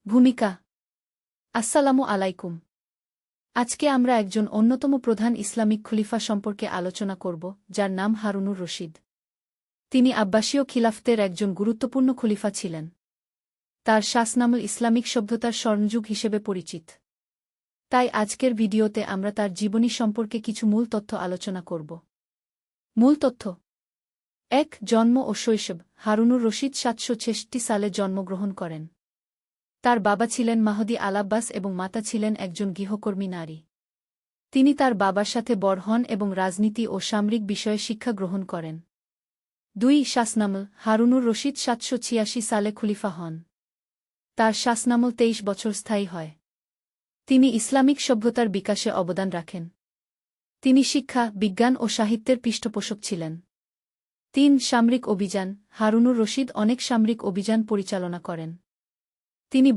ভূমিকা। আসসালামু আলাইকুম। আজকে আমরা একজন অন্যতম প্রধান ইসলামিক খলিফা সম্পর্কে আলোচনা করব, যার নাম হারুনুর রশিদ। তিনি আব্বাসীয় খিলাফতের একজন গুরুত্বপূর্ণ খলিফা ছিলেন। তার শাসনামল ইসলামিক সভ্যতার স্বর্ণযুগ হিসেবে পরিচিত। তাই আজকের ভিডিওতে আমরা তার জীবনী সম্পর্কে কিছু মূল তথ্য আলোচনা করব। মূল তথ্য: ১. জন্ম ও শৈশব। হারুনুর রশিদ ৭৬৬ সালে জন্মগ্রহণ করেন। তার বাবা ছিলেন মাহদী আল-আব্বাস এবং মাতা ছিলেন একজন গৃহকর্মী নারী। তিনি তার বাবার সাথে বড় হন এবং রাজনীতি ও সামরিক বিষয়ে শিক্ষা গ্রহণ করেন। ২. শাসনামল। হারুনুর রশিদ ৭৮৬ সালে খলিফা হন। তার শাসনামল ২৩ বছর স্থায়ী হয়। তিনি ইসলামিক সভ্যতার বিকাশে অবদান রাখেন। তিনি শিক্ষা, বিজ্ঞান ও সাহিত্যের পৃষ্ঠপোষক ছিলেন। ৩. সামরিক অভিযান। হারুনুর রশিদ অনেক সামরিক অভিযান পরিচালনা করেন। তিনি